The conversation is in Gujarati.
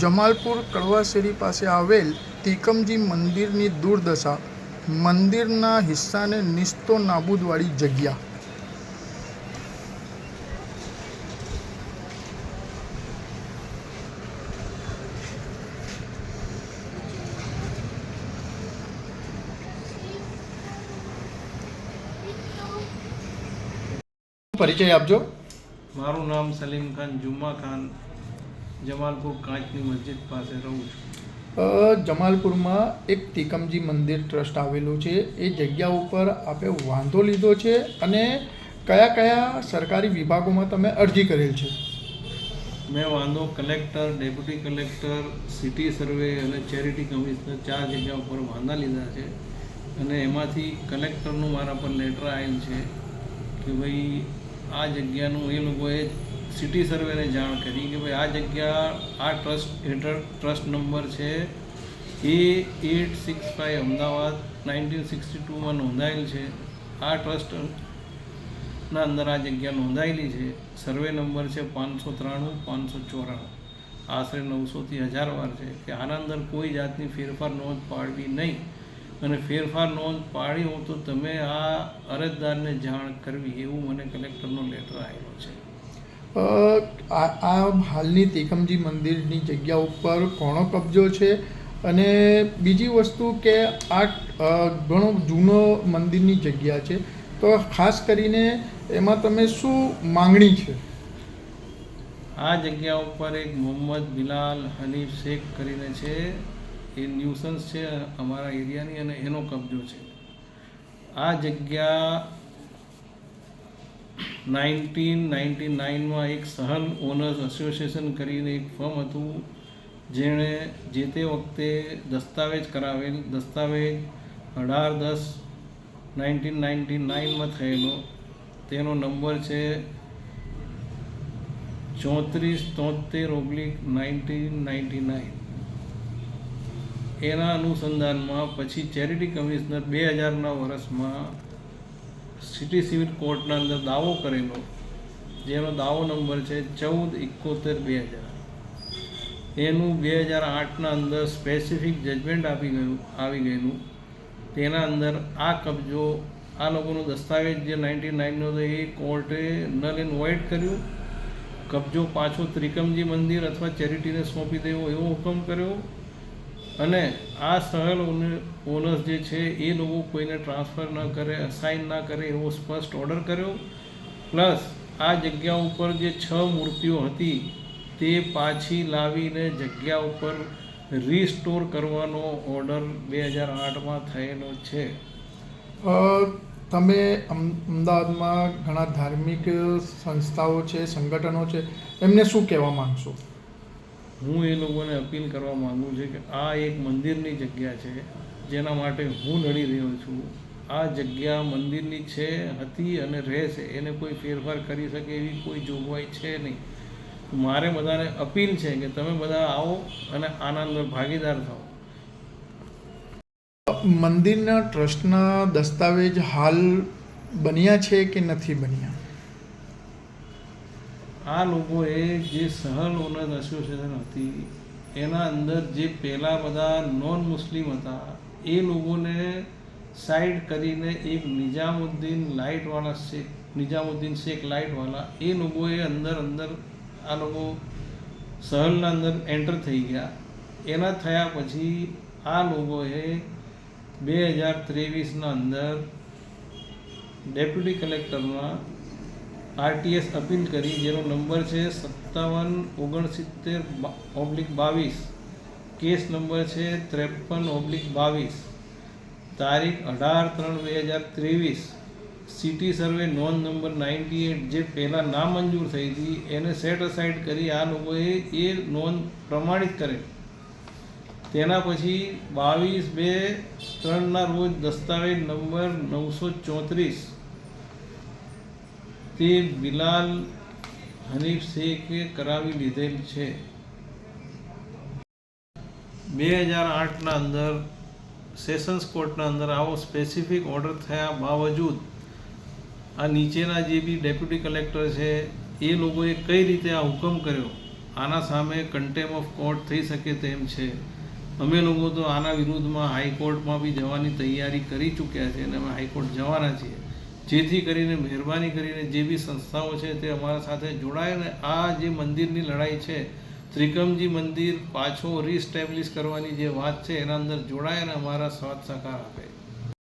જમાલપુર કડવાશેરી પાસે આવેલ તીકમજી મંદિરની દુર્દશા, મંદિરના હિસ્સાને નિસ્તો નાબૂદવાળી જગ્યા. પરિચય આપજો. મારું નામ સલીમ ખાન જુમ્મા ખાન, જમાલપુર કાંચની મસ્જિદ પાસે રહું છું. જમાલપુરમાં એક તીકમજી મંદિર ટ્રસ્ટ આવેલું છે. એ જગ્યા ઉપર આપે વાંધો લીધો છે અને કયા કયા સરકારી વિભાગોમાં તમે અરજી કરેલ છે? મેં વાંધો collector, deputy collector, city survey અને ચેરિટી કમિશનર 4 જગ્યા ઉપર વાંધા લીધા છે. અને એમાંથી કલેક્ટરનું મારા પર લેટર આવેલ છે કે ભાઈ આ જગ્યાનું એ લોકોએ સિટી સર્વેને જાણ કરી કે ભાઈ આ જગ્યા આ ટ્રસ્ટ હેઠળ ટ્રસ્ટ નંબર છે A865 અમદાવાદ 1962માં નોંધાયેલ છે. આ ટ્રસ્ટના અંદર આ જગ્યા નોંધાયેલી છે. સર્વે નંબર છે 593 594, આશરે 900થી 1000 વાર છે કે આના અંદર કોઈ જાતની ફેરફાર નોંધ પાડવી નહીં, અને ફેરફાર નોંધ પાડી હો તો તમે આ અરજદારને જાણ કરવી, એવું મને કલેક્ટરનો લેટર આવેલો છે. આ હાલની તીકમજી મંદિરની જગ્યા ઉપર કોનો કબજો છે? અને બીજી વસ્તુ કે આ ઘણો જૂનો મંદિરની જગ્યા છે, તો ખાસ કરીને એમાં તમે શું માંગણી છે? આ જગ્યા ઉપર એક મોહમ્મદ બિલાલ હનીફ શેખ કરીને છે, એ ન્યુસન્સ છે અમારા એરિયાની અને એનો કબજો છે. આ જગ્યા 1999માં એક સહન ઓનર્સ એસોસિએશન કરીને એક ફર્મ હતું, જેણે જે તે વખતે દસ્તાવેજ કરાવેલ. દસ્તાવેજ 18/10/1999માં થયેલો. તેનો નંબર છે 3473/1999. એના અનુસંધાનમાં પછી ચેરિટી કમિશનર 2000ના વર્ષમાં સિટી સિવિલ કોર્ટના અંદર દાવો કરેલો, જેનો દાવો નંબર છે 1471/2000. એનું 2008ના અંદર સ્પેસિફિક જજમેન્ટ આવી ગયેલું. તેના અંદર આ કબજો, આ લોકોનો દસ્તાવેજ જે 99નો હતો એ કોર્ટે નલ એન્ડ વોઇડ કર્યું. કબજો પાછો ત્રિકમજી મંદિર અથવા ચેરિટીને સોંપી દેવો એવો હુકમ કર્યો. અને આ સહલ ઓનર્સ જે છે એ લોકો કોઈને ટ્રાન્સફર ન કરે, અસાઇન ના કરે એવો સ્પષ્ટ ઓર્ડર કર્યો. પ્લસ આ જગ્યા ઉપર જે 6 મૂર્તિઓ હતી તે પાછી લાવીને જગ્યા ઉપર રીસ્ટોર કરવાનો ઓર્ડર 2008માં થયેલો છે. તમે અમદાવાદમાં ઘણા ધાર્મિક સંસ્થાઓ છે, સંગઠનો છે, એમને શું કહેવા માગશો? હું એ લોકોને અપીલ કરવા માગું છું કે આ એક મંદિરની જગ્યા છે, જેના માટે હું લડી રહ્યો છું. આ જગ્યા મંદિરની છે, હતી અને રહેશે. એને કોઈ ફેરફાર કરી શકે એવી કોઈ જોગવાઈ છે નહીં. મારે બધાને અપીલ છે કે તમે બધા આવો અને આના અંદર ભાગીદાર થાઓ. મંદિરના ટ્રસ્ટના દસ્તાવેજ હાલ બન્યા છે કે નથી બન્યા? આ લોકોએ જે સહલ ઓનર્સ એસોસિએશન હતી એના અંદર જે પહેલાં બધા નોન મુસ્લિમ હતા એ લોકોને સાઈડ કરીને એક નિજામુદ્દીન શેખ લાઇટવાલા એ લોકોએ અંદર આ લોકો સહલના અંદર એન્ટર થઈ ગયા. એના થયા પછી આ લોકોએ 2023ના અંદર ડેપ્યુટી કલેક્ટરમાં RTS અપીલ કરી, જેનો નંબર છે 5769/22, કેસ નંબર છે 53/22, તારીખ 18/3/2023. સિટી સર્વે નોંધ નંબર 98 જે પહેલાં નામંજૂર થઈ હતી એને સેટ અસાઇડ કરી આ લોકોએ એ નોંધ પ્રમાણિત કરે. તેના પછી 22/2/3ના રોજ દસ્તાવેજ નંબર 934 તે બિલાલ હનીફ શેખે કરાવી લીધેલ છે. 2008ના અંદર સેશન્સ કોર્ટના અંદર આવો સ્પેસિફિક ઓર્ડર થયા બાવજૂદ આ નીચેના જે બી ડેપ્યુટી કલેક્ટર છે એ લોકોએ કઈ રીતે આ હુકમ કર્યો, આના સામે કન્ટેમ્પ ઓફ કોર્ટ થઈ શકે તેમ છે. અમે લોકો તો આના વિરુદ્ધમાં હાઈકોર્ટમાં બી જવાની તૈયારી કરી ચૂક્યા છે અને અમે હાઈકોર્ટ જવાના છીએ, જેથી કરીને મહેરબાની કરીને જે બી સંસ્થાઓ છે તે અમારા સાથે જોડાય અને આ જે મંદિરની લડાઈ છે, ત્રિકમજી મંદિર પાછો રીસ્ટેબ્લિશ કરવાની જે વાત છે એના અંદર જોડાય અને અમારા સાથ સહકાર આપે.